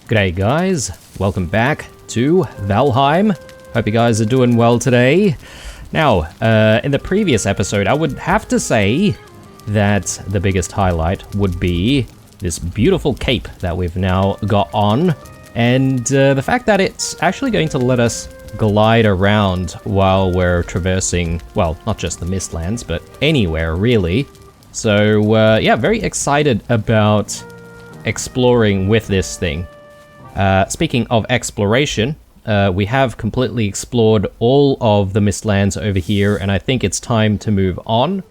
G'day guys, welcome back to Valheim. Hope you guys are doing well today. Now, in the previous episode, I would have to say that the biggest highlight would be this beautiful cape that we've now got on, and the fact that it's actually going to let us glide around while we're traversing, well, not just the Mistlands, but anywhere really. So yeah, very excited about exploring with this thing. Speaking of exploration, we have completely explored all of the Mistlands over here, and I think it's time to move on.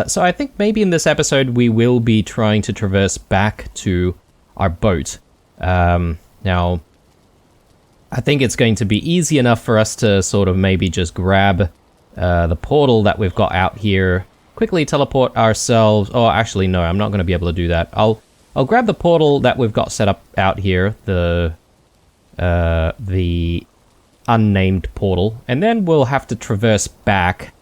So I think maybe in this episode we will be trying to traverse back to our boat. Now, I think it's going to be easy enough for us to sort of maybe just grab the portal that we've got out here, quickly teleport ourselves. Oh, actually, no, I'm not going to be able to do that. I'll grab the portal that we've got set up out here, the unnamed portal, and then we'll have to traverse back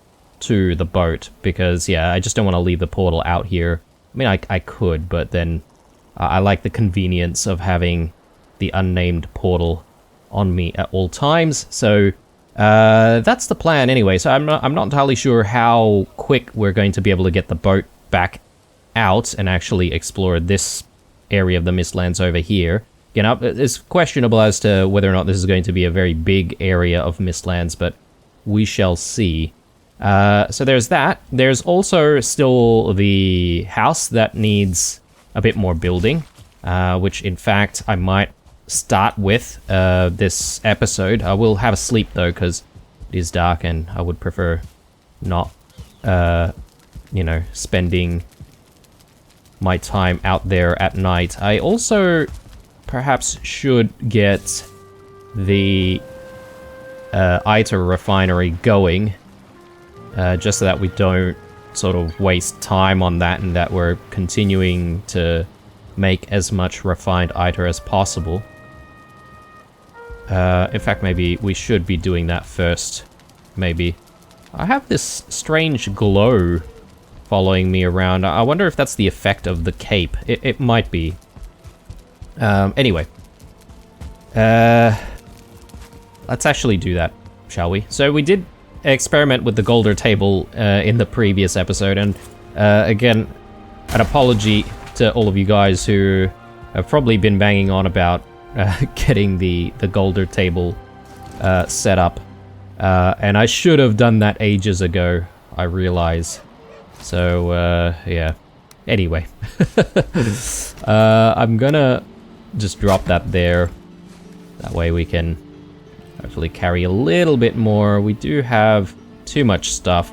to the boat, because, yeah, I just don't want to leave the portal out here. I mean, I could, but then I like the convenience of having the unnamed portal on me at all times, so that's the plan anyway. So I'm not entirely sure how quick we're going to be able to get the boat back out and actually explore this area of the Mistlands over here. You know, it's questionable as to whether or not this is going to be a very big area of Mistlands, but we shall see. So there's that. There's also still the house that needs a bit more building, which in fact I might start with this episode. I will have a sleep though, because it is dark and I would prefer not, you know, spending my time out there at night. I also perhaps should get the ITER refinery going, just so that we don't sort of waste time on that, and that we're continuing to make as much refined ITER as possible. In fact, maybe we should be doing that first. Maybe. I have this strange glow following me around. I wonder if that's the effect of the cape. It might be. Anyway. Let's actually do that, shall we? So we did experiment with the Golder table in the previous episode, and again, an apology to all of you guys who have probably been banging on about getting the Golder table set up. And I should have done that ages ago, I realize. So, yeah. Anyway. I'm gonna just drop that there. That way we can hopefully carry a little bit more. We do have too much stuff.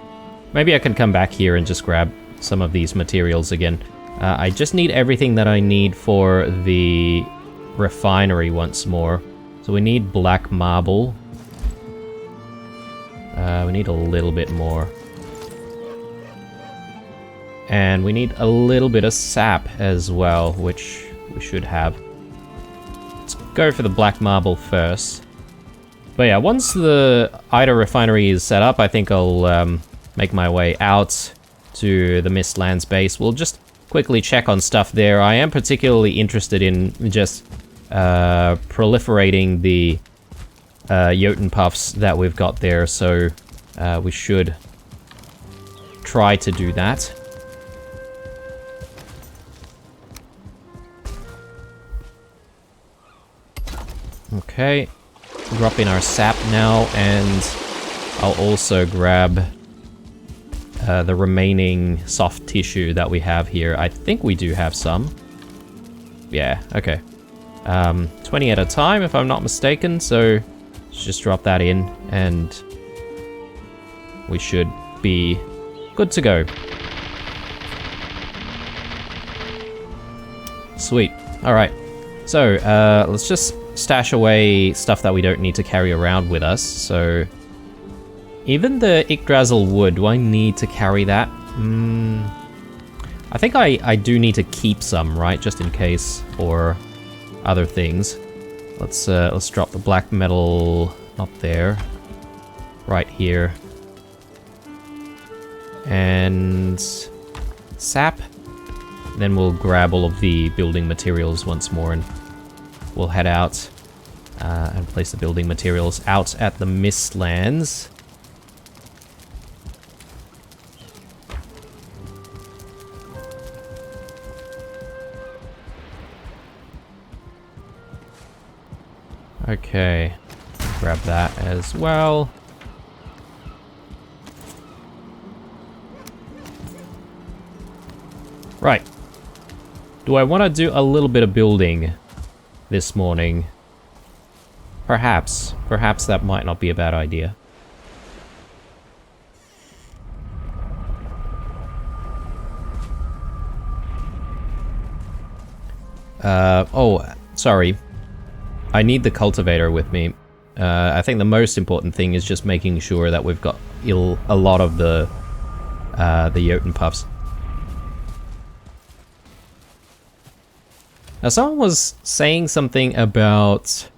Maybe I can come back here and just grab some of these materials again. I just need everything that I need for the refinery once more. So we need black marble. We need a little bit more. And we need a little bit of sap as well, which we should have. Let's go for the black marble first. But yeah, once the ITER refinery is set up, I think I'll make my way out to the Mistlands base. We'll just quickly check on stuff there. I am particularly interested in just proliferating the Jotun puffs that we've got there, so we should try to do that. Okay, drop in our sap now, and I'll also grab the remaining soft tissue that we have here. I think we do have some. Yeah, okay. 20 at a time, if I'm not mistaken, so let's just drop that in, and we should be good to go. Sweet. Alright, so let's just stash away stuff that we don't need to carry around with us. So even the Yggdrasil wood, do I need to carry that? I think I do need to keep some, right, just in case, or other things. Let's drop the black metal, not there, right here, and sap. Then we'll grab all of the building materials once more and we'll head out and place the building materials out at the Mistlands. Okay, grab that as well. Right. Do I want to do a little bit of building this morning? Perhaps. Perhaps that might not be a bad idea. Oh, sorry. I need the cultivator with me. I think the most important thing is just making sure that we've got a lot of the Jotun puffs. Now, someone was saying something about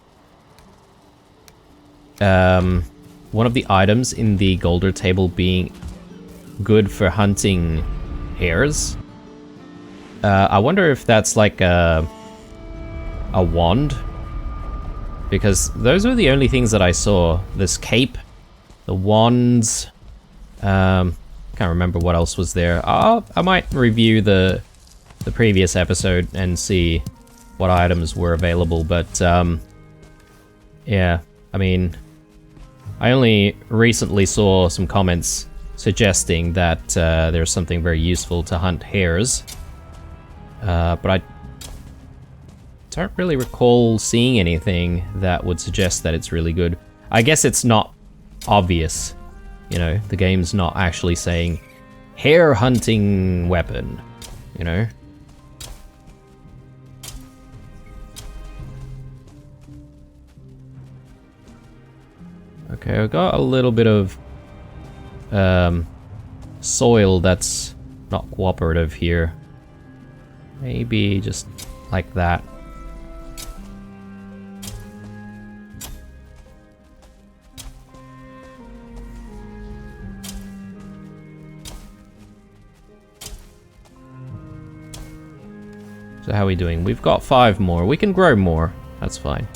one of the items in the Golder table being good for hunting hares. I wonder if that's like a wand. Because those were the only things that I saw. This cape, the wands, can't remember what else was there. I might review the previous episode and see what items were available, but yeah, I mean, I only recently saw some comments suggesting that there's something very useful to hunt hares, but I don't really recall seeing anything that would suggest that it's really good. I guess it's not obvious, you know, the game's not actually saying hare hunting weapon, you know. Okay, I've got a little bit of soil that's not cooperative here. Maybe just like that. So how are we doing? We've got 5 more. We can grow more. That's fine.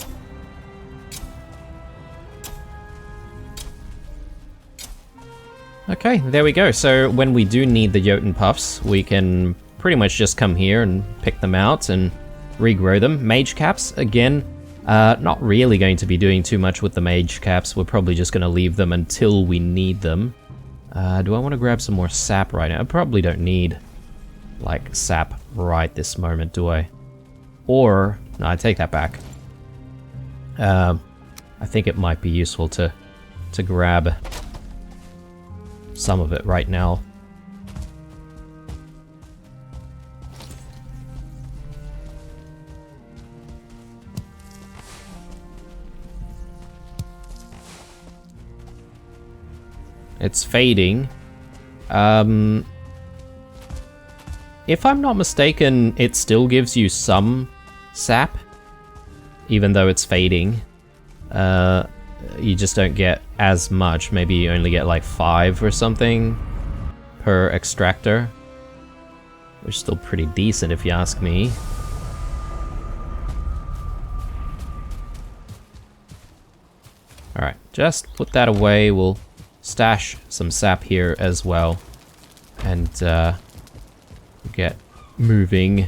Okay, there we go. So when we do need the Jotun puffs, we can pretty much just come here and pick them out and regrow them. Mage caps, again, not really going to be doing too much with the mage caps. We're probably just going to leave them until we need them. Do I want to grab some more sap right now? I probably don't need, like, sap right this moment, do I? Or, no, I take that back. I think it might be useful to grab some of it right now. It's fading. If I'm not mistaken, it still gives you some sap, even though it's fading. You just don't get as much. Maybe you only get like 5 or something per extractor, which is still pretty decent if you ask me. Alright, just put that away. We'll stash some sap here as well and get moving.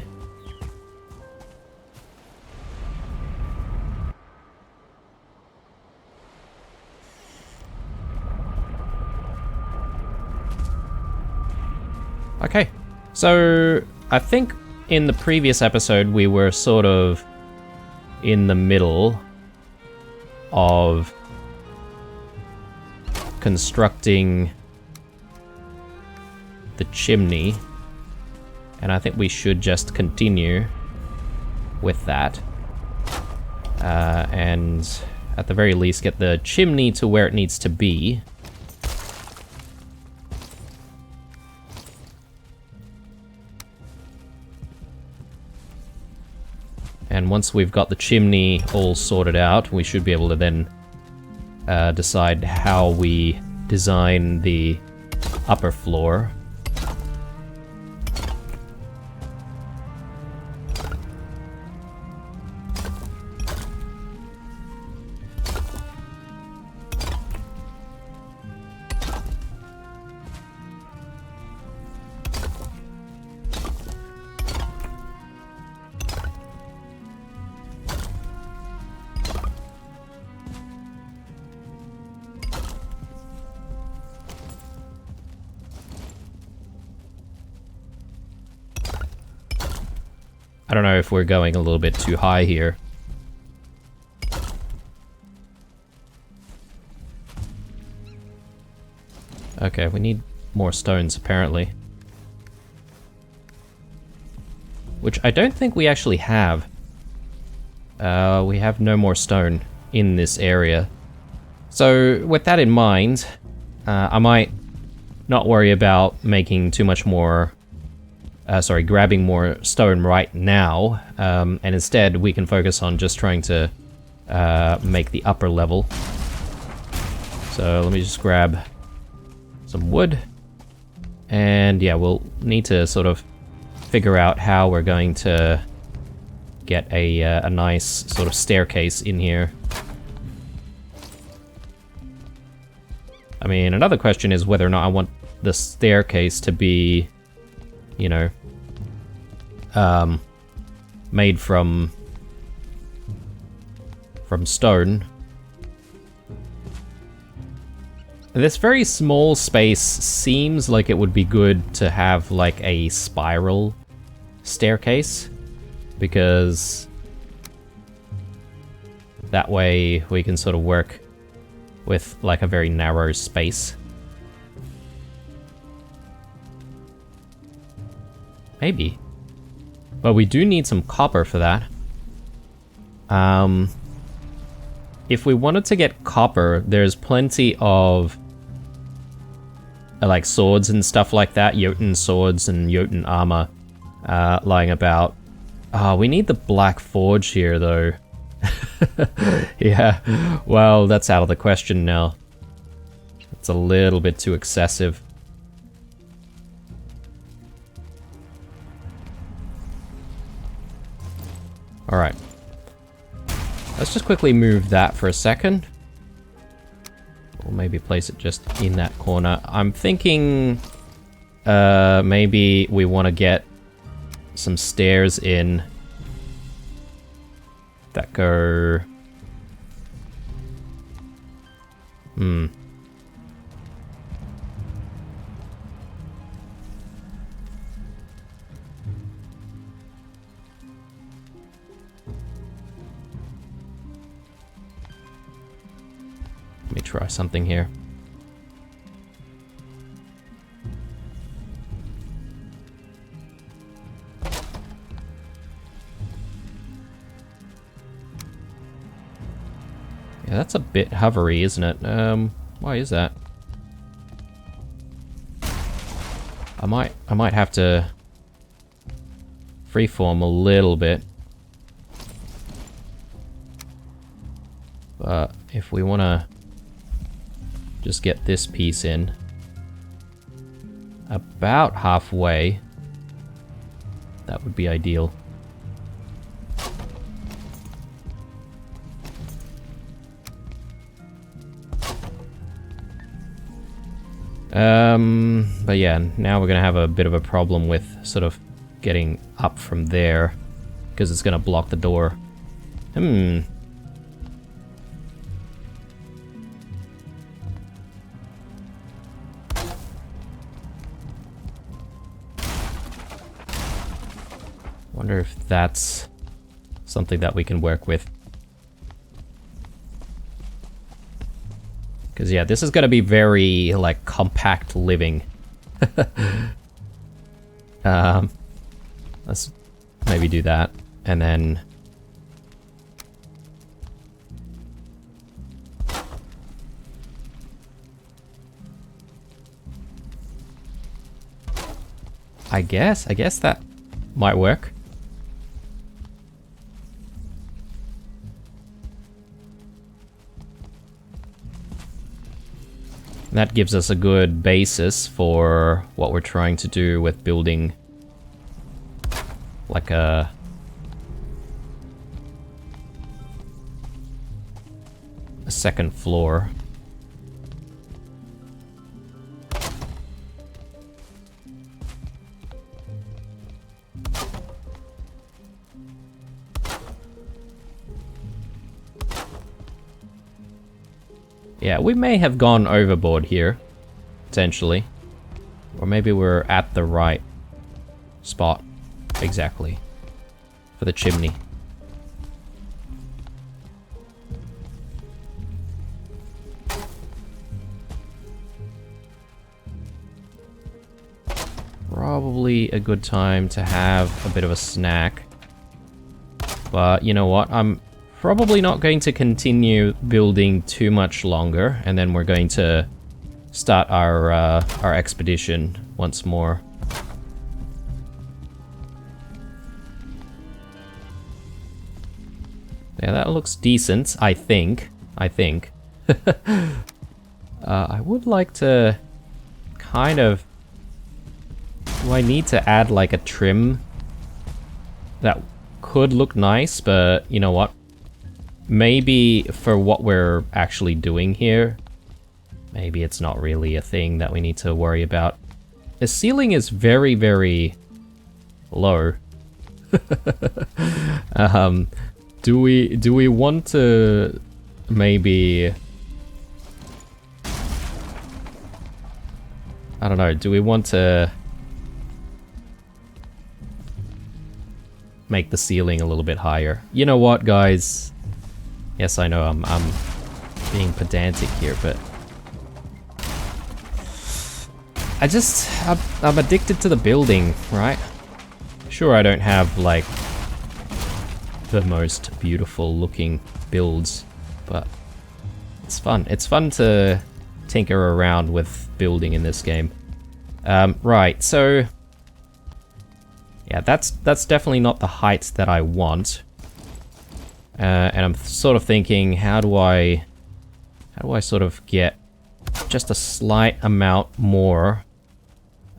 Okay, so I think in the previous episode we were sort of in the middle of constructing the chimney, and I think we should just continue with that, and at the very least get the chimney to where it needs to be. And once we've got the chimney all sorted out, we should be able to then decide how we design the upper floor. I don't know if we're going a little bit too high here. Okay, we need more stones, apparently. Which I don't think we actually have. We have no more stone in this area. So, with that in mind, I might not worry about making too much more... grabbing more stone right now, and instead we can focus on just trying to make the upper level. So let me just grab some wood, and yeah, we'll need to sort of figure out how we're going to get a nice sort of staircase in here. I mean, another question is whether or not I want the staircase to be, you know, made from stone. This very small space seems like it would be good to have like a spiral staircase, because that way we can sort of work with like a very narrow space. Maybe. But we do need some copper for that. If we wanted to get copper, there's plenty of like swords and stuff like that, Jotun swords and Jotun armor lying about. We need the black forge here though. Yeah, well, that's out of the question now. It's a little bit too excessive. Alright. Let's just quickly move that for a second. Or maybe place it just in that corner. I'm thinking maybe we want to get some stairs in that go... Let me try something here. Yeah, that's a bit hovery, isn't it? Why is that? I might have to freeform a little bit. But if we want to just get this piece in about halfway, that would be ideal. But yeah, now we're gonna have a bit of a problem with sort of getting up from there, because it's gonna block the door. Wonder if that's something that we can work with. Because yeah, this is going to be very, like, compact living. Let's maybe do that. And then... I guess that might work. That gives us a good basis for what we're trying to do with building like a second floor. Yeah, we may have gone overboard here, potentially. Or maybe we're at the right spot, exactly. for the chimney. Probably a good time to have a bit of a snack. But you know what? I'm probably not going to continue building too much longer, and then we're going to start our expedition once more. Yeah, that looks decent, I think. I would like to kind of... Do I need to add like a trim? That could look nice, but you know what? Maybe for what we're actually doing here, maybe it's not really a thing that we need to worry about. The ceiling is very, very low. Do we want to maybe... I don't know, do we want to make the ceiling a little bit higher? You know what, guys? Yes, I know I'm being pedantic here, but I'm addicted to the building, right? Sure, I don't have like the most beautiful looking builds, but it's fun. It's fun to tinker around with building in this game. Right, so yeah, that's definitely not the height that I want. And I'm sort of thinking, how do I sort of get just a slight amount more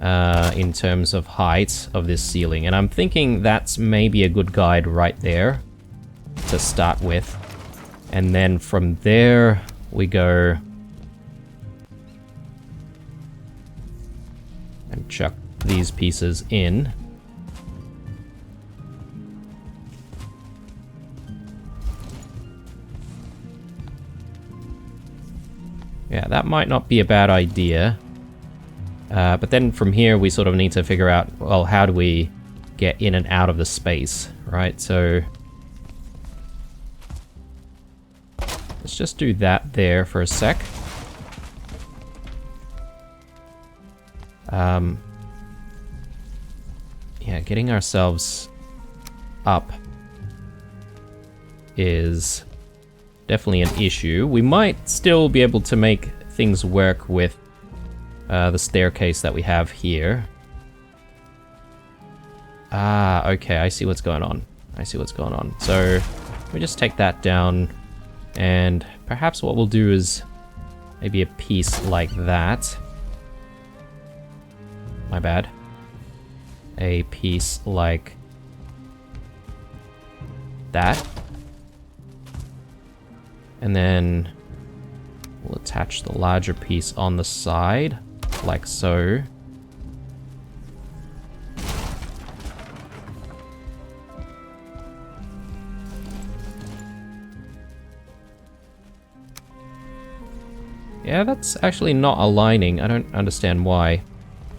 in terms of height of this ceiling? And I'm thinking that's maybe a good guide right there to start with. And then from there, we go and chuck these pieces in. Yeah, that might not be a bad idea. But then from here, we sort of need to figure out, well, how do we get in and out of the space, right? So let's just do that there for a sec. Yeah, getting ourselves up is definitely an issue. We might still be able to make things work with the staircase that we have here. Ah, okay, I see what's going on. I see what's going on. So we just take that down, and perhaps what we'll do is maybe a piece like that. My bad. A piece like that. And then we'll attach the larger piece on the side, like so. Yeah, that's actually not aligning. I don't understand why.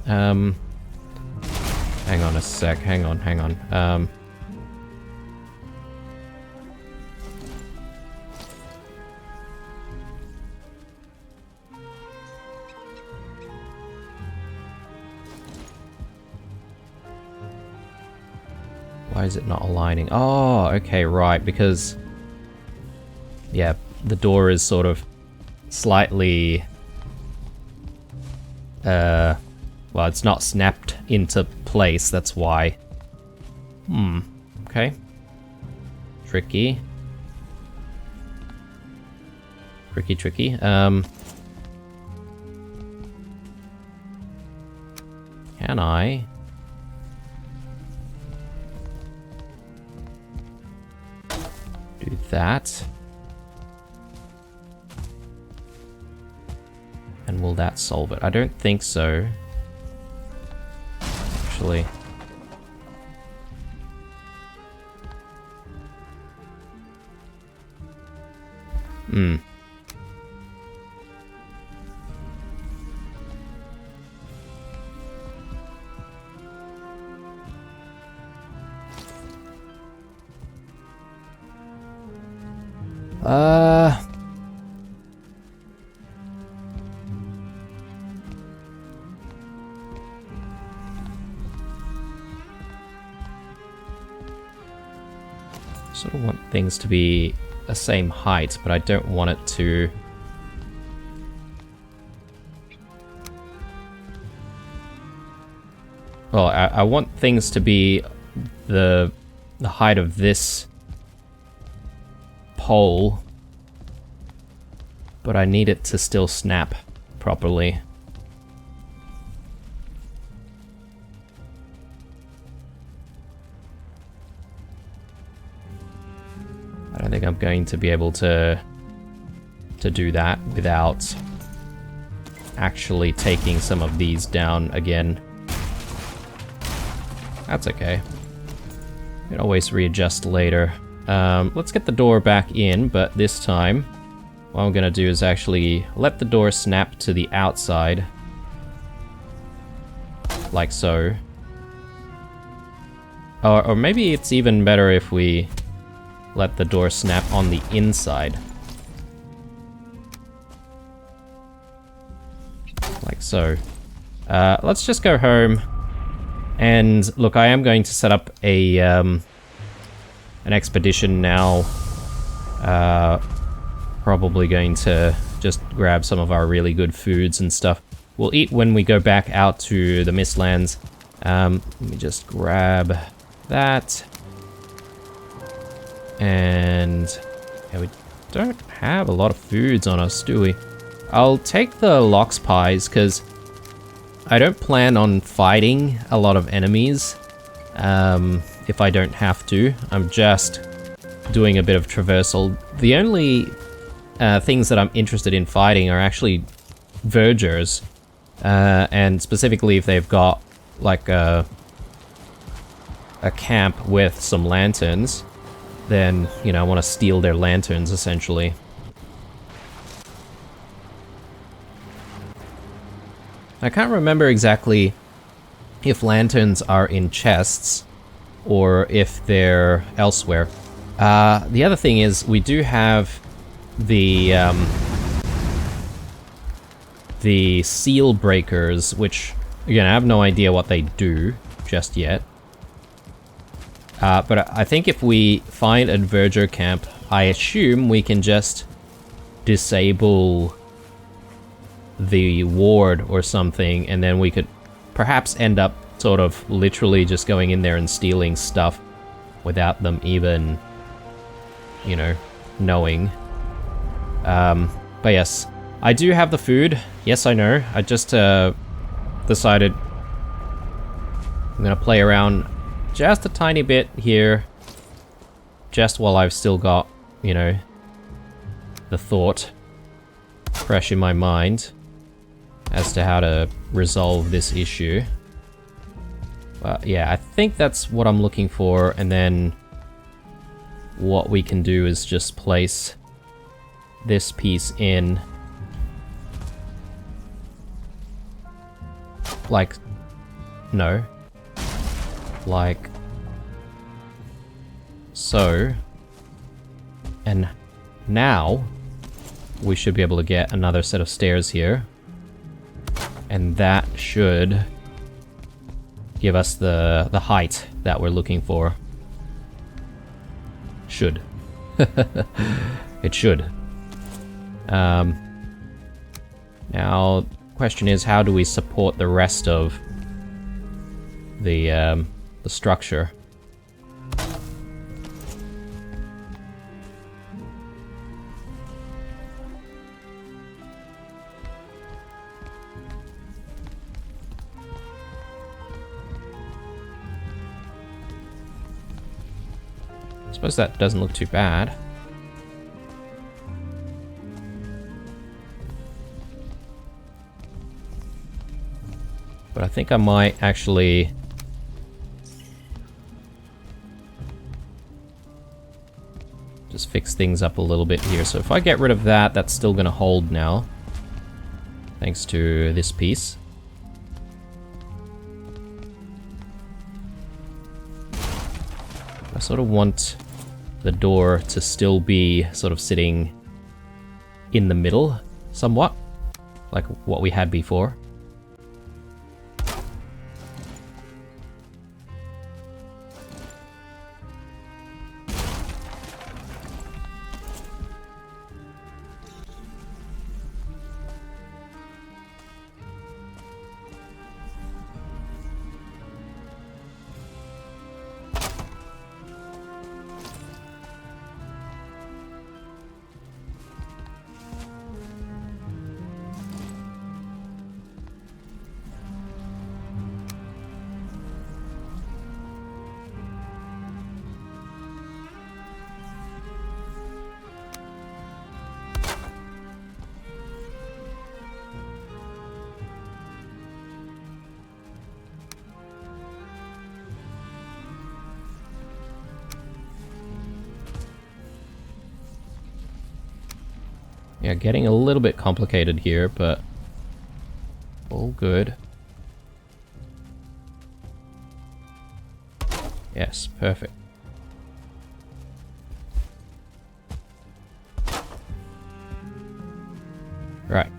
Hang on a sec. Hang on. Why is it not aligning? Oh, okay, right, because... yeah, the door is sort of slightly... well, it's not snapped into place, that's why. Okay. Tricky. Tricky. Can I... do that? And will that solve it? I don't think so. Actually. Uh... Sort of want things to be the same height, but I don't want it to... Well, I want things to be the height of this pole, but I need it to still snap properly. I don't think I'm going to be able to do that without actually taking some of these down again. That's okay. You can always readjust later. Let's get the door back in, but this time what I'm gonna do is actually let the door snap to the outside. Like so. Or maybe it's even better if we let the door snap on the inside. Like so. Let's just go home. And look, I am going to set up a an expedition now. Probably going to just grab some of our really good foods and stuff. We'll eat when we go back out to the Mistlands. Let me just grab that. And yeah, we don't have a lot of foods on us, do we? I'll take the lox pies, because I don't plan on fighting a lot of enemies if I don't have to. I'm just doing a bit of traversal. The only things that I'm interested in fighting are actually vergers, and specifically if they've got like a camp with some lanterns, then, you know, I want to steal their lanterns, essentially. I can't remember exactly if lanterns are in chests or if they're elsewhere. The other thing is, we do have the seal breakers, which, again, I have no idea what they do just yet. But I think if we find a verger camp, I assume we can just disable the ward or something, and then we could perhaps end up sort of literally just going in there and stealing stuff without them even, you know, knowing. But yes, I do have the food. Yes, I know. I just decided I'm gonna play around just a tiny bit here, just while I've still got, you know, the thought fresh in my mind as to how to resolve this issue. But yeah, I think that's what I'm looking for, and then what we can do is just place this piece in like, no, like so, and now we should be able to get another set of stairs here, and that should give us the height that we're looking for. Should. It should. Now, question is, how do we support the rest of the structure? I suppose that doesn't look too bad. But I think I might actually just fix things up a little bit here. So if I get rid of that, that's still gonna hold now, thanks to this piece. I sort of want the door to still be sort of sitting in the middle, somewhat, like what we had before. Yeah, getting a little bit complicated here, but all good. Yes, perfect. Right.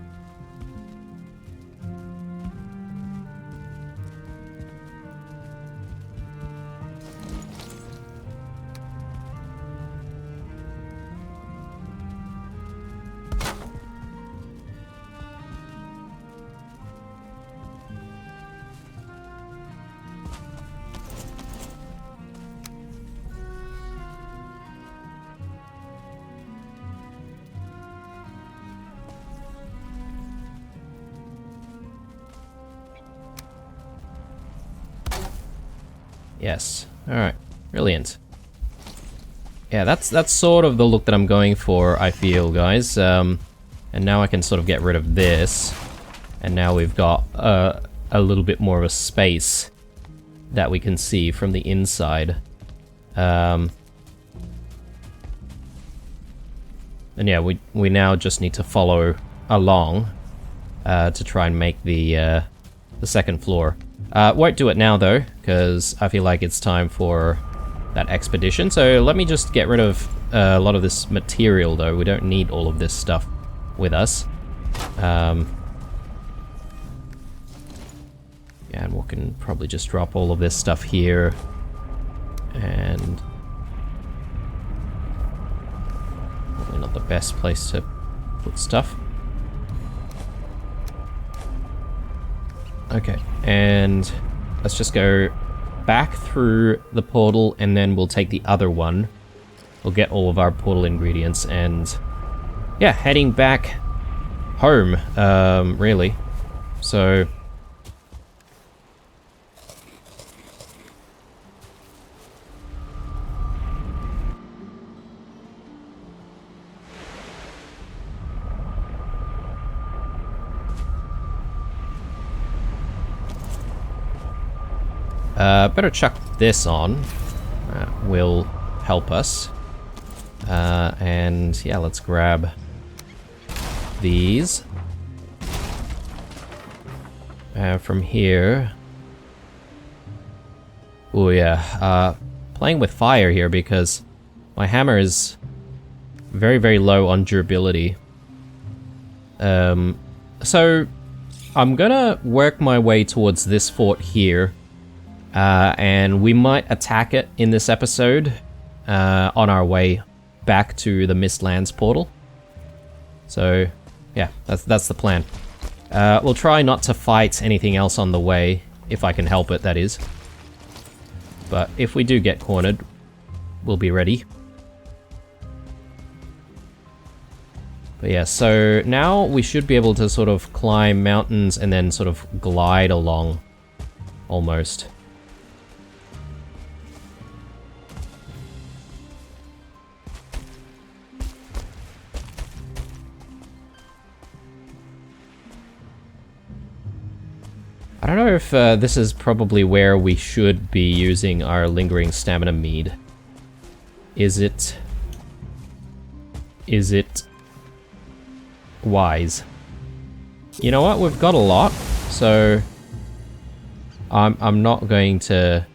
Yes. Alright. Brilliant. Yeah, that's sort of the look that I'm going for, I feel, guys. And now I can sort of get rid of this. And now we've got a little bit more of a space that we can see from the inside. And yeah, we now just need to follow along to try and make the second floor. Won't do it now though, because I feel like it's time for that expedition. So let me just get rid of a lot of this material though. We don't need all of this stuff with us. Yeah, and we can probably just drop all of this stuff here. And probably not the best place to put stuff. Okay, and let's just go back through the portal, and then we'll take the other one. We'll get all of our portal ingredients, and yeah, heading back home, really. So better chuck this on. That will help us. And yeah, let's grab these. From here. Oh yeah, playing with fire here because my hammer is very, very low on durability. So I'm gonna work my way towards this fort here. And we might attack it in this episode on our way back to the Mistlands portal. So, yeah, that's the plan. We'll try not to fight anything else on the way, if I can help it, that is. But if we do get cornered, we'll be ready. But yeah, so now we should be able to sort of climb mountains and then sort of glide along, almost. I don't know if this is probably where we should be using our lingering stamina mead. Is it wise? You know what? We've got a lot, so I'm not going to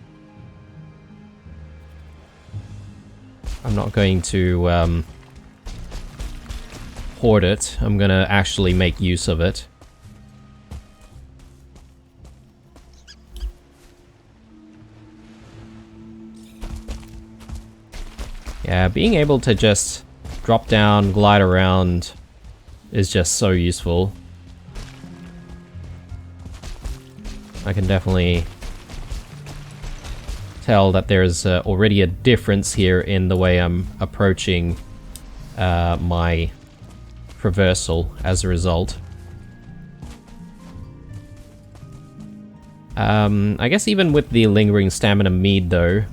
I'm not going to hoard it. I'm gonna actually make use of it. Yeah, being able to just drop down, glide around is just so useful. I can definitely tell that there's already a difference here in the way I'm approaching my traversal as a result. I guess even with the lingering stamina mead though,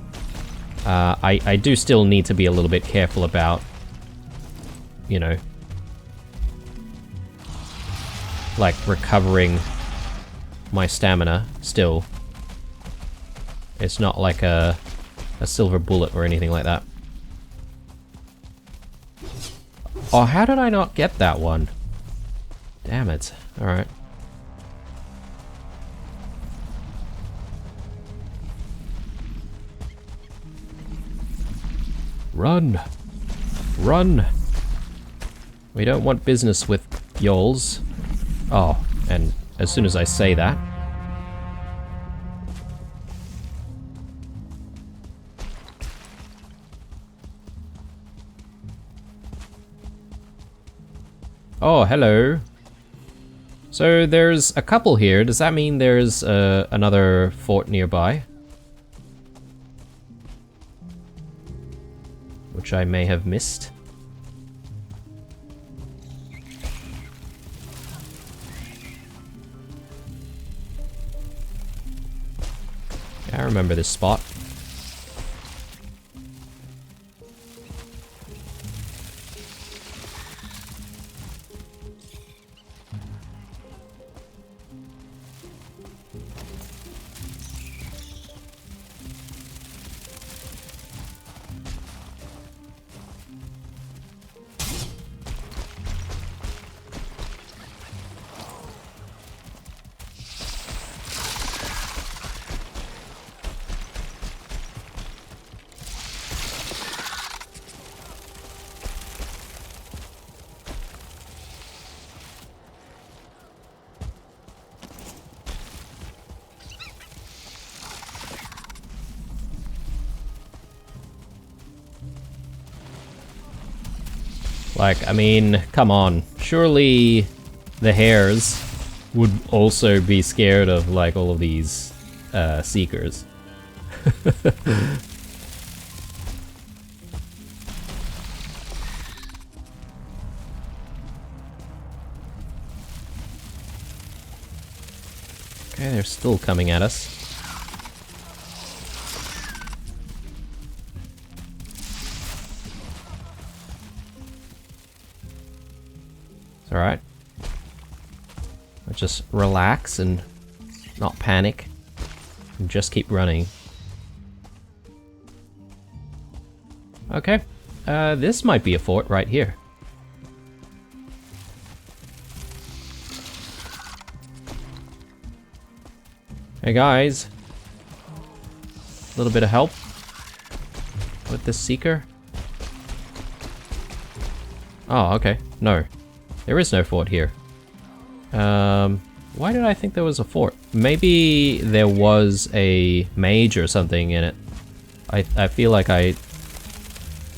I do still need to be a little bit careful about, you know, like recovering my stamina still. It's not like a silver bullet or anything like that. Oh, how did I not get that one? Damn it. Alright. Run! Run! We don't want business with yols. Oh, and as soon as I say that... Oh, hello. So there's a couple here. Does that mean there's another fort nearby? Which I may have missed. I remember this spot. Like, I mean, come on. Surely the hares would also be scared of, like, all of these seekers. Okay, they're still coming at us. Alright. Just relax and not panic. And just keep running. Okay. This might be a fort right here. Hey guys. A little bit of help with this seeker. Oh, okay. No. There is no fort here. Why did I think there was a fort? Maybe there was a mage or something in it. I feel like I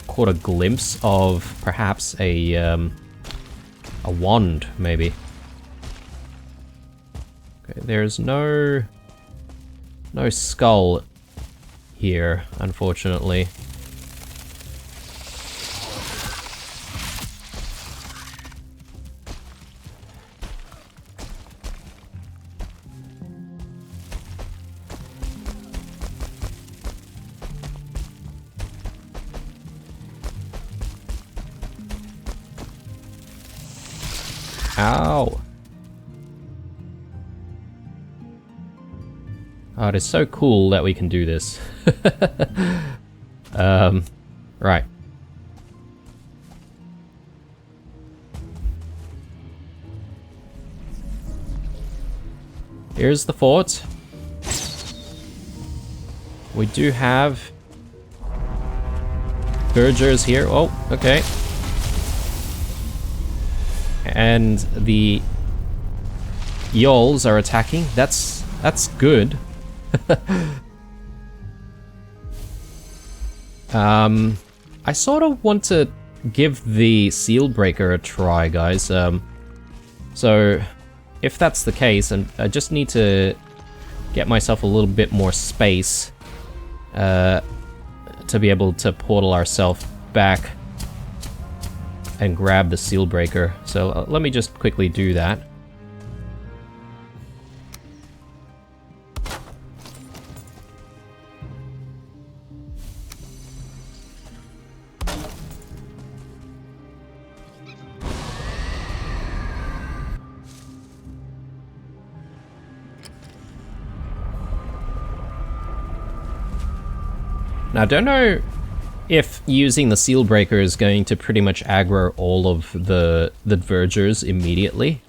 caught a glimpse of perhaps a wand, maybe. Okay, there's no skull here, unfortunately. Ow! Oh, it is so cool that we can do this. Right. Here's the fort. We do have vergers here. Oh, okay. And the Yols are attacking. That's good. I sort of want to give the Seal Breaker a try, guys. So, if that's the case, and I just need to get myself a little bit more space to be able to portal ourselves back and grab the Seal Breaker. So let me just quickly do that. Now, I don't know if using the Seal Breaker is going to pretty much aggro all of the vergers immediately.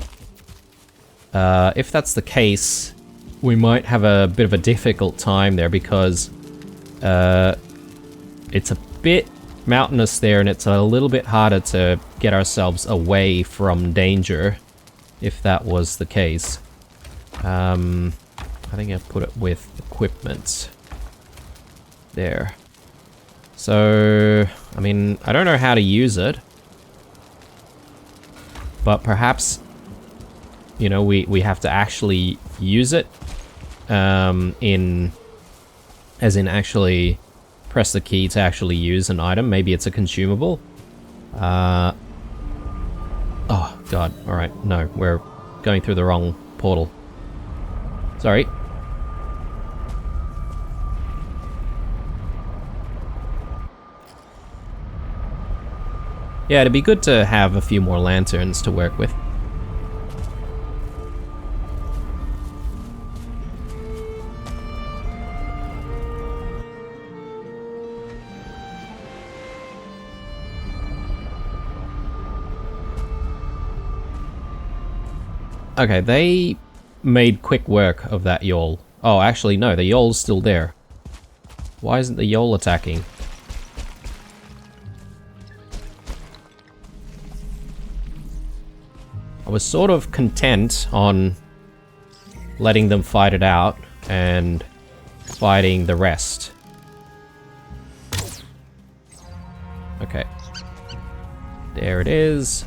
If that's the case, we might have a bit of a difficult time there because it's a bit mountainous there and it's a little bit harder to get ourselves away from danger if that was the case. I think I put it with equipment. There. So, I mean, I don't know how to use it. But perhaps, you know, we have to actually use it. As in actually press the key to actually use an item. Maybe it's a consumable. Oh, God. Alright, no. We're going through the wrong portal. Sorry. Yeah, it'd be good to have a few more lanterns to work with. Okay, they made quick work of that Yol. Oh, actually, no, the Yol's still there. Why isn't the Yol attacking? I was sort of content on letting them fight it out and fighting the rest. Okay. There it is.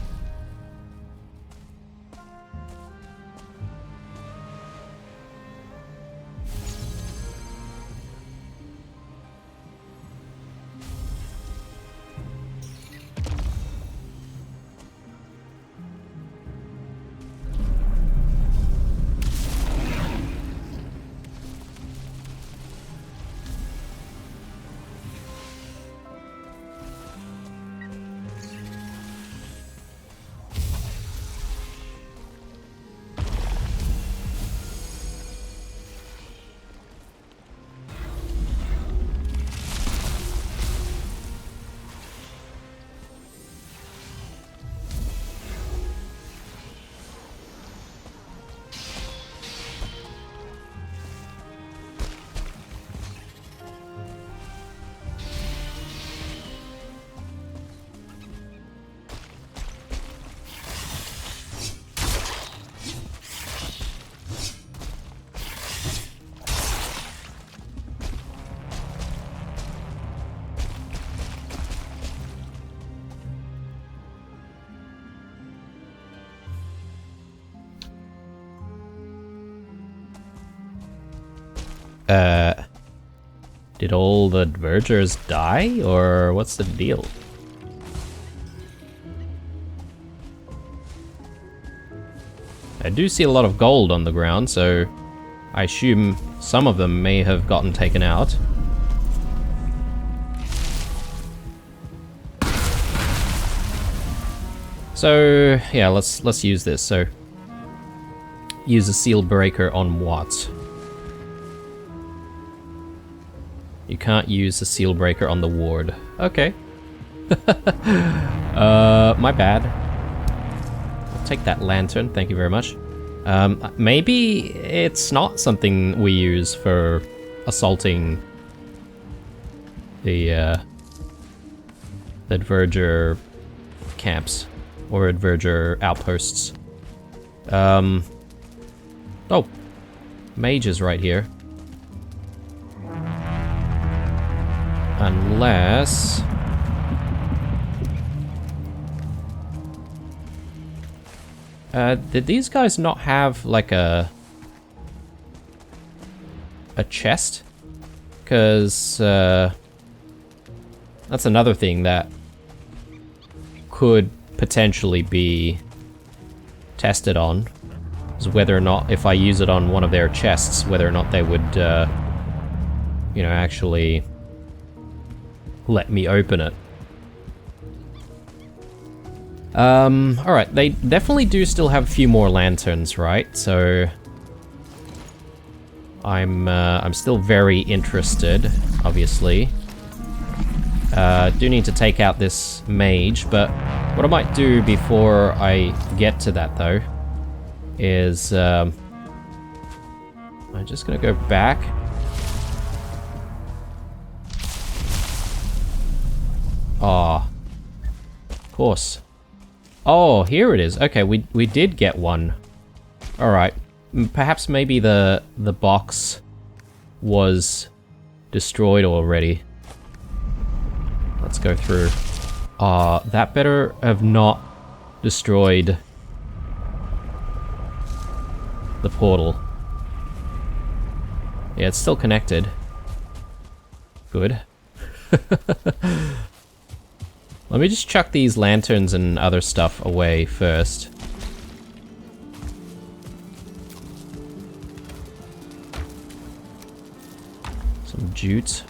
Did all the vergers die, or what's the deal? I do see a lot of gold on the ground, so I assume some of them may have gotten taken out. So, yeah, let's use this. So, use a Seal Breaker on what? You can't use a Seal Breaker on the ward. Okay. My bad. I'll take that lantern, thank you very much. Maybe it's not something we use for assaulting the Adverger camps or Adverger outposts. Oh, mage is right here. Unless... did these guys not have, like, a chest? Because, that's another thing that could potentially be tested on, is whether or not, if I use it on one of their chests, whether or not they would, you know, actually let me open it. Alright, they definitely do still have a few more lanterns, right? So I'm still very interested, obviously. Do need to take out this mage, but what I might do before I get to that, though, is I'm just gonna go back. Ah, of course. Oh, here it is. Okay, we did get one. Alright. Perhaps maybe the box was destroyed already. Let's go through. That better have not destroyed the portal. Yeah, it's still connected. Good. Let me just chuck these lanterns and other stuff away first. Some jute.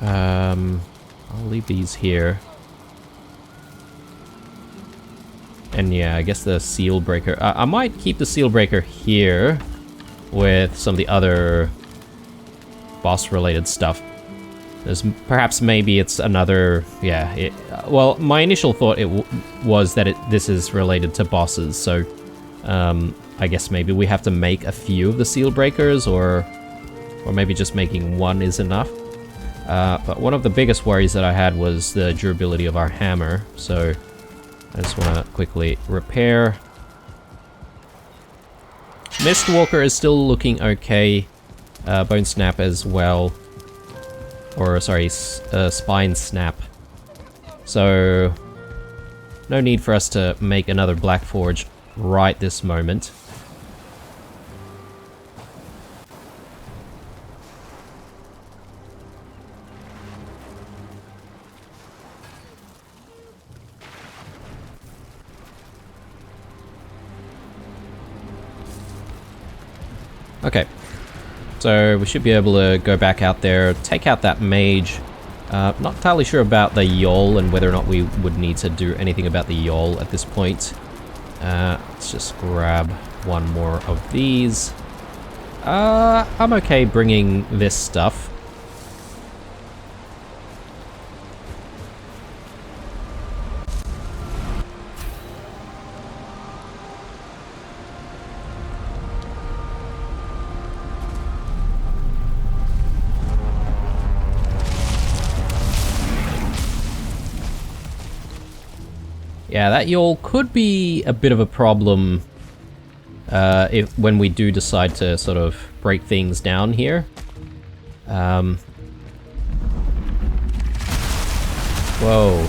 I'll leave these here. And yeah, I guess the seal breaker. I might keep the seal breaker here with some of the other boss-related stuff. There's perhaps maybe it's another, yeah. Well, my initial thought was that this is related to bosses, so I guess maybe we have to make a few of the seal breakers, or maybe just making one is enough. But one of the biggest worries that I had was the durability of our hammer, so I just want to quickly repair. Mistwalker is still looking okay. Bone Snap as well. Or, sorry, Spine Snap. So, no need for us to make another Black Forge right this moment. Okay, so we should be able to go back out there, take out that mage. Not entirely sure about the yawl and whether or not we would need to do anything about the yawl at this point. Let's just grab one more of these. I'm okay bringing this stuff. Yeah, that yawl could be a bit of a problem when we do decide to sort of break things down here. Whoa.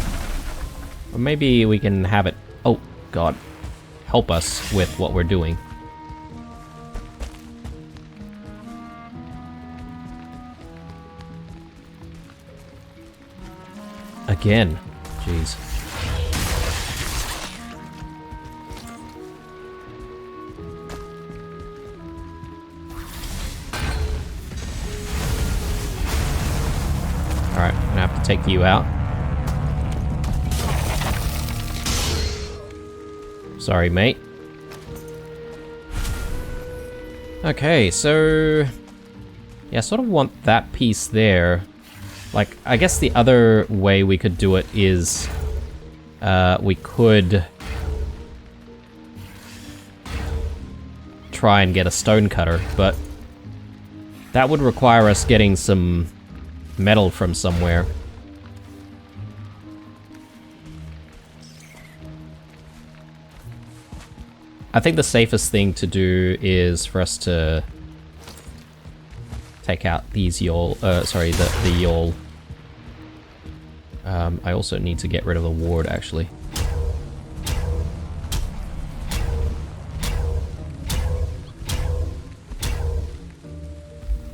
Or maybe we can have it... Oh, God. Help us with what we're doing. Again. Jeez. Alright, I'm gonna have to take you out. Sorry, mate. Okay, so... yeah, I sort of want that piece there. Like, I guess the other way we could do it is... we could... try and get a stone cutter, but... That would require us getting some metal from somewhere. I think the safest thing to do is for us to take out these yawl, sorry, the yawl. I also need to get rid of the ward, actually.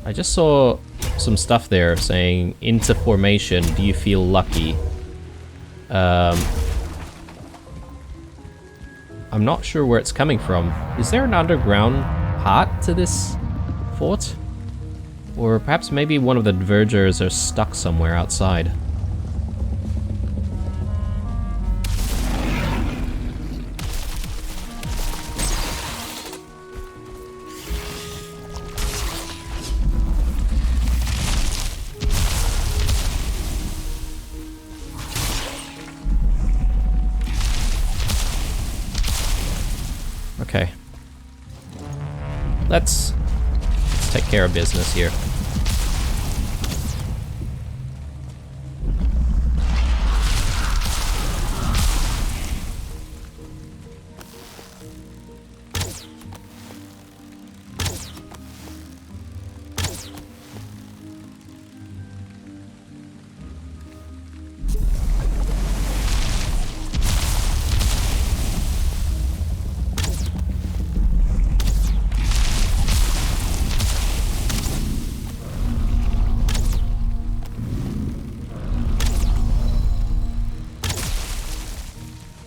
I just saw some stuff there saying, into formation, do you feel lucky? I'm not sure where it's coming from. Is there an underground part to this fort? Or perhaps maybe one of the vergers are stuck somewhere outside. Okay. Let's take care of business here.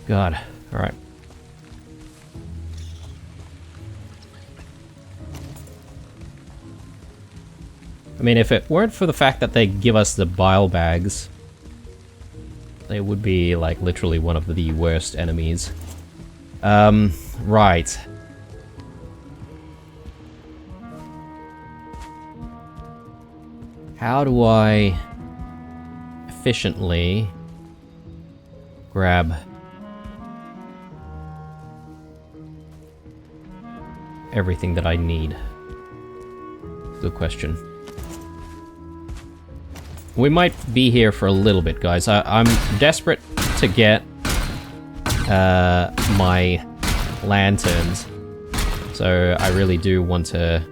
God. Alright. I mean, if it weren't for the fact that they give us the bile bags, they would be, like, literally one of the worst enemies. Right. How do I efficiently grab everything that I need? Good question. We might be here for a little bit, guys. I'm desperate to get my lanterns, so I really do want to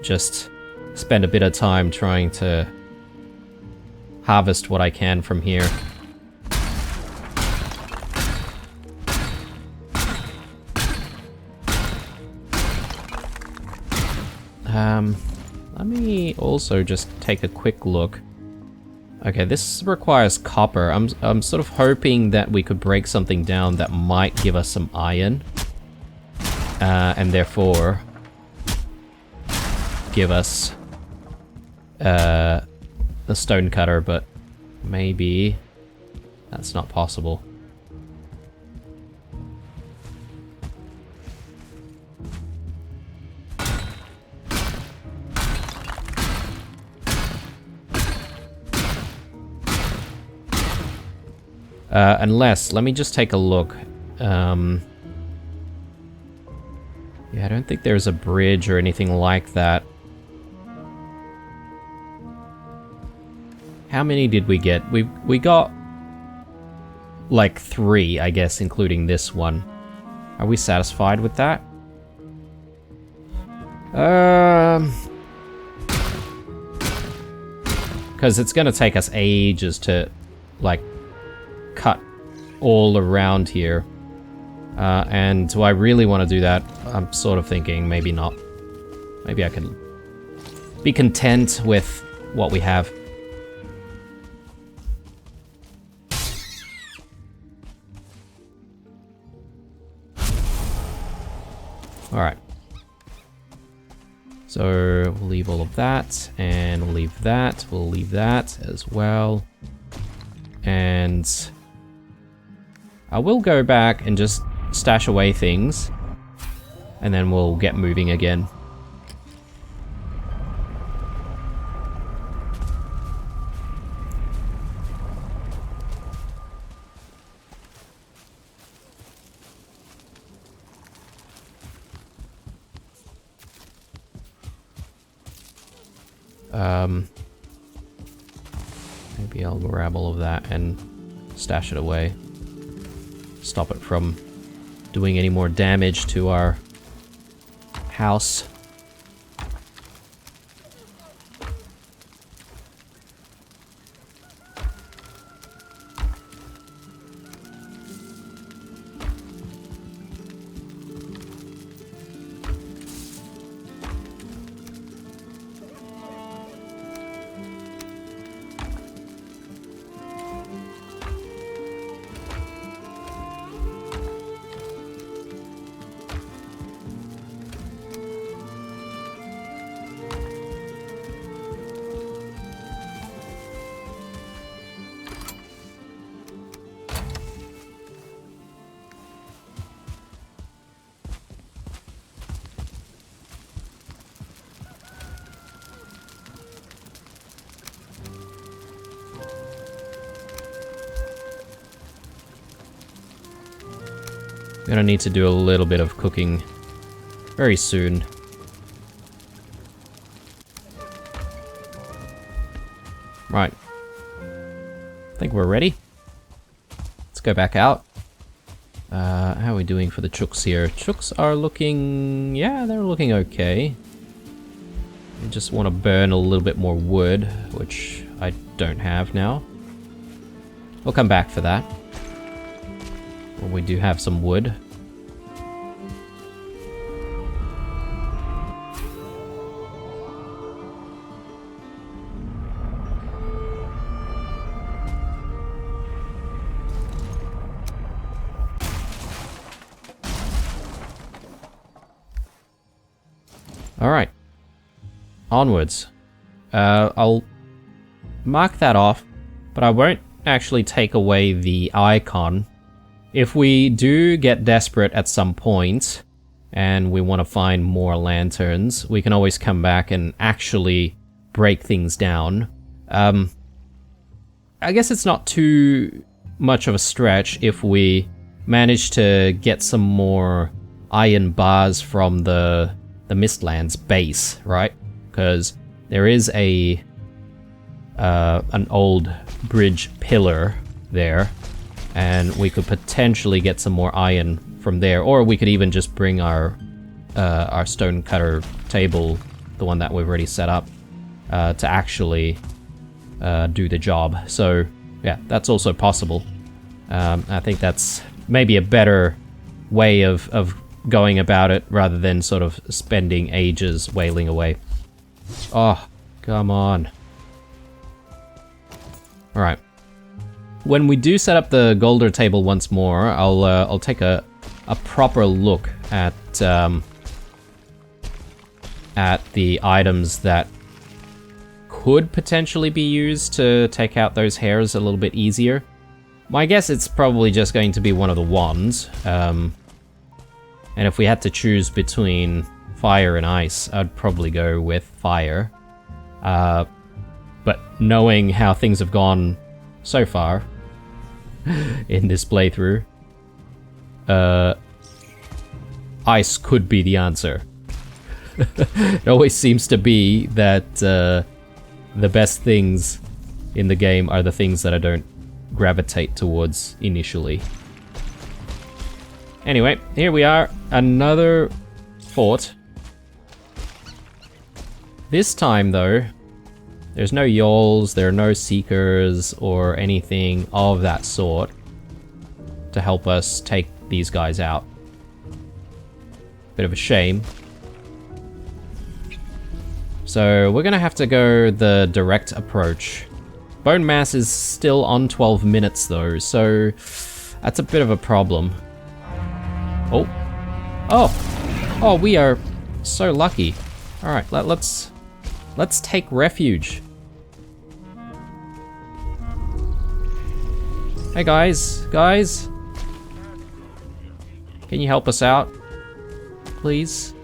just spend a bit of time trying to harvest what I can from here. Let me also just take a quick look. Okay, this requires copper. I'm sort of hoping that we could break something down that might give us some iron. And therefore give us the stone cutter, but maybe that's not possible. Unless, let me just take a look. Yeah, I don't think there's a bridge or anything like that. How many did we get? We got like 3, I guess, including this one. Are we satisfied with that? Because it's gonna take us ages to, like, cut all around here. And do I really want to do that? I'm sort of thinking maybe not. Maybe I can be content with what we have. Alright. So we'll leave all of that, and we'll leave that, we'll leave that as well. And I will go back and just stash away things, and then we'll get moving again. Maybe I'll grab all of that and stash it away. Stop it from doing any more damage to our house. Gonna need to do a little bit of cooking very soon. Right. I think we're ready. Let's go back out. How are we doing for the chooks here? Chooks are looking... yeah, they're looking okay. I just want to burn a little bit more wood, which I don't have now. We'll come back for that. Well, we do have some wood. Alright. Onwards. I'll mark that off, but I won't actually take away the icon. If we do get desperate at some point, and we want to find more lanterns, we can always come back and actually break things down. I guess it's not too much of a stretch if we manage to get some more iron bars from the Mistlands base, right? Because there is an old bridge pillar there, and we could potentially get some more iron from there, or we could even just bring our stone cutter table, the one that we've already set up, to actually do the job. So yeah, that's also possible. I think that's maybe a better way of going about it, rather than sort of spending ages wailing away. Oh, come on. Alright. When we do set up the Golder table once more, I'll take a proper look at the items that could potentially be used to take out those hairs a little bit easier. My guess it's probably just going to be one of the wands. And if we had to choose between fire and ice, I'd probably go with fire. But knowing how things have gone so far in this playthrough, ice could be the answer. It always seems to be that the best things in the game are the things that I don't gravitate towards initially. Anyway, here we are, another fort. This time though, there's no yawls, there are no seekers or anything of that sort to help us take these guys out. Bit of a shame. So we're gonna have to go the direct approach. Bone mass is still on 12 minutes though, so that's a bit of a problem. Oh. Oh! Oh, we are so lucky. Alright, let's take refuge. Hey guys, can you help us out, please?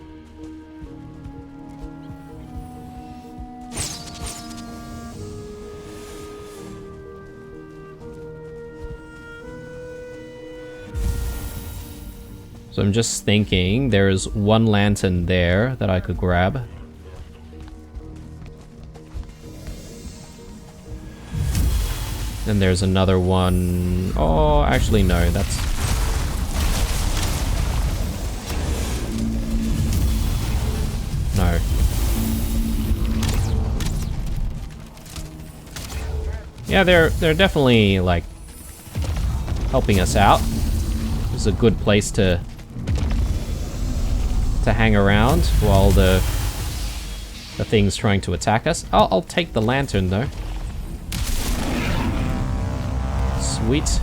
So I'm just thinking, there's one lantern there that I could grab. Then there's another one. Oh, actually no, that's... No. Yeah, they're definitely, like, helping us out. This is a good place to hang around while the thing's trying to attack us. I'll take the lantern, though. Sweet.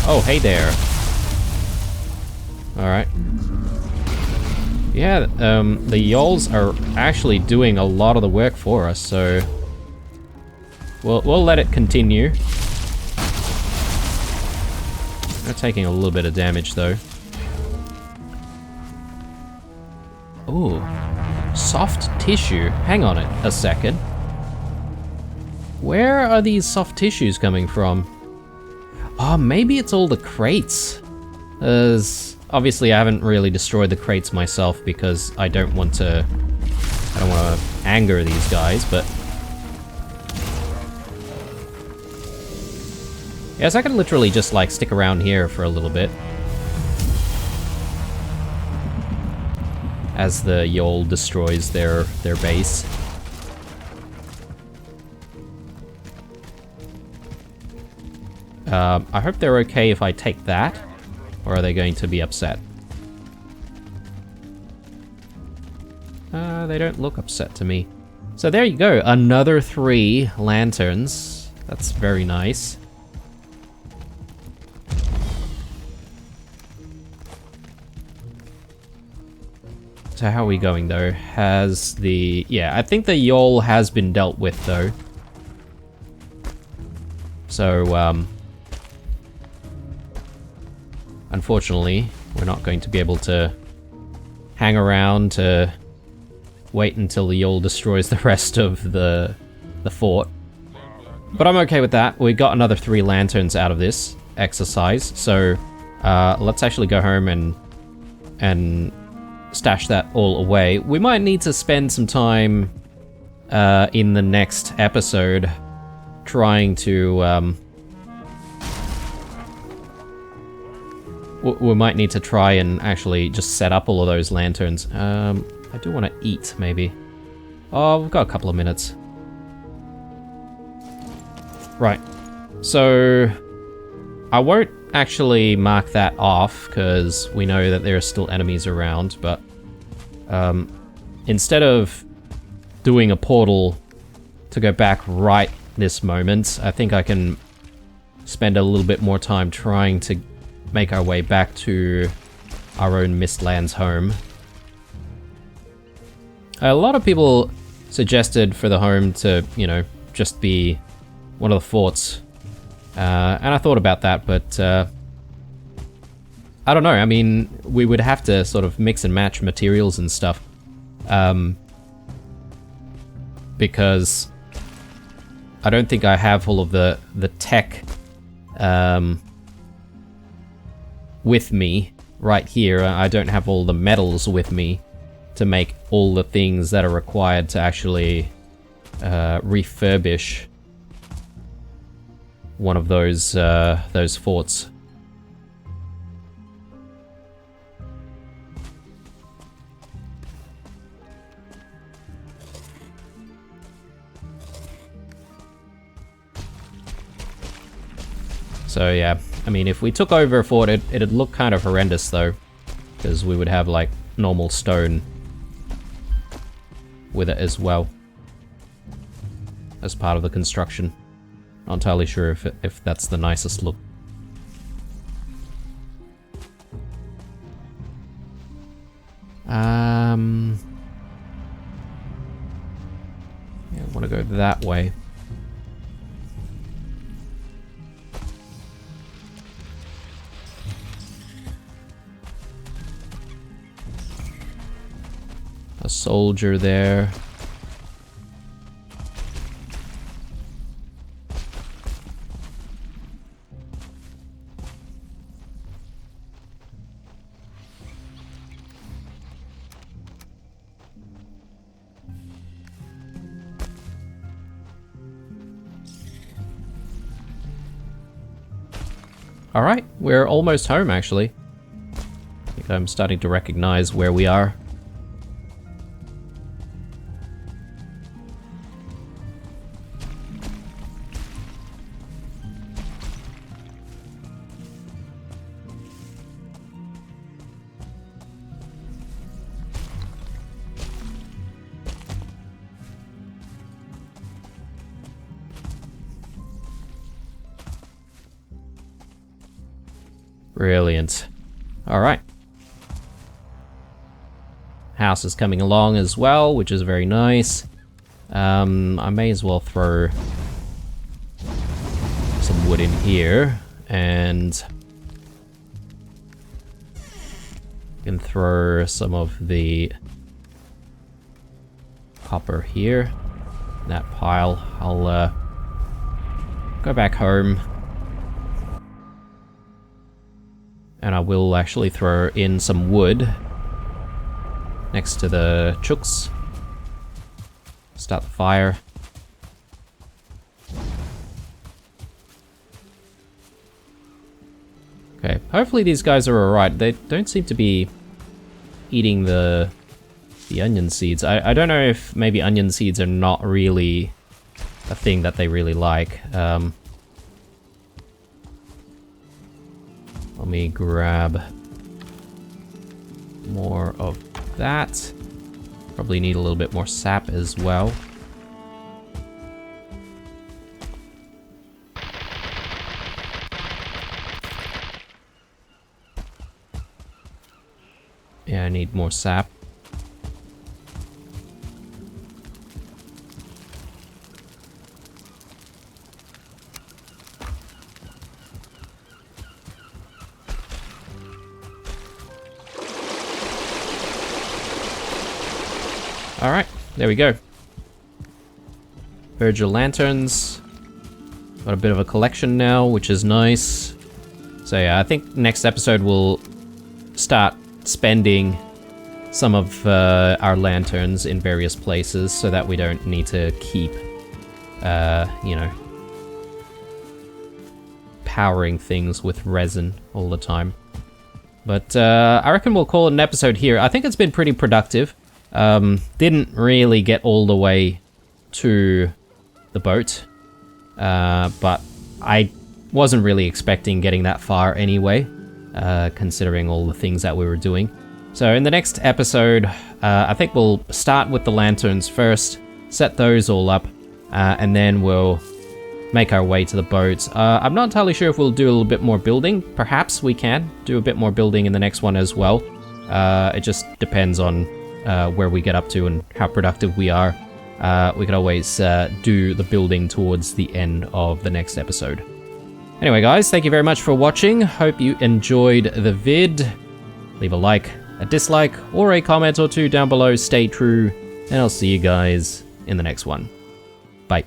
Oh, hey there. Alright. Yeah, the Yols are actually doing a lot of the work for us, so... We'll let it continue. They're taking a little bit of damage, though. Ooh. Soft tissue. Hang on a second. Where are these soft tissues coming from? Oh, maybe it's all the crates. As obviously I haven't really destroyed the crates myself because I don't want to anger these guys, but yes, I can literally just like stick around here for a little bit as the Yol destroys their base. I hope they're okay if I take that, or are they going to be upset? They don't look upset to me. So there you go, another 3 lanterns. That's very nice. So how are we going though? Has the... yeah, I think the Yol has been dealt with though. So, unfortunately, we're not going to be able to hang around to wait until the Yol destroys the rest of the fort. But I'm okay with that. We got another 3 lanterns out of this exercise, so let's actually go home and stash that all away. We might need to spend some time in the next episode trying to we might need to try and actually just set up all of those lanterns. I do want to eat, maybe. Oh, we've got a couple of minutes. Right. So, I won't actually mark that off, because we know that there are still enemies around, but instead of doing a portal to go back right this moment, I think I can spend a little bit more time trying to make our way back to our own Mistlands home. A lot of people suggested for the home to, you know, just be one of the forts. And I thought about that, but I don't know. I mean, we would have to sort of mix and match materials and stuff. Because I don't think I have all of the tech with me right here. I don't have all the metals with me to make all the things that are required to actually refurbish one of those forts. So yeah, I mean, if we took over a fort, it'd look kind of horrendous though, because we would have like normal stone with it as well as part of the construction. Not entirely sure if that's the nicest look. Yeah, I want to go that way. A soldier there. Alright, we're almost home actually. I think I'm starting to recognize where we are. Brilliant. Alright. House is coming along as well, which is very nice. I may as well throw some wood in here, and can throw some of the copper here. That pile. I'll go back home. And I will actually throw in some wood next to the chooks. Start the fire. Okay, hopefully these guys are alright. They don't seem to be eating the onion seeds. I don't know if maybe onion seeds are not really a thing that they really like. Let me grab more of that. Probably need a little bit more sap as well. Yeah, I need more sap. Alright, there we go. Virgil lanterns. Got a bit of a collection now, which is nice. So yeah, I think next episode we'll start spending some of our lanterns in various places so that we don't need to keep, you know, powering things with resin all the time. But I reckon we'll call it an episode here. I think it's been pretty productive. Didn't really get all the way to the boat, but I wasn't really expecting getting that far anyway, considering all the things that we were doing. So in the next episode, I think we'll start with the lanterns first, set those all up, and then we'll make our way to the boat. I'm not entirely sure if we'll do a little bit more building. Perhaps we can do a bit more building in the next one as well. It just depends on where we get up to and how productive we are. We could always do the building towards the end of the next episode. Anyway guys, thank you very much for watching. Hope you enjoyed the vid. Leave a like, a dislike, or a comment or two down below. Stay true, and I'll see you guys in the next one. Bye.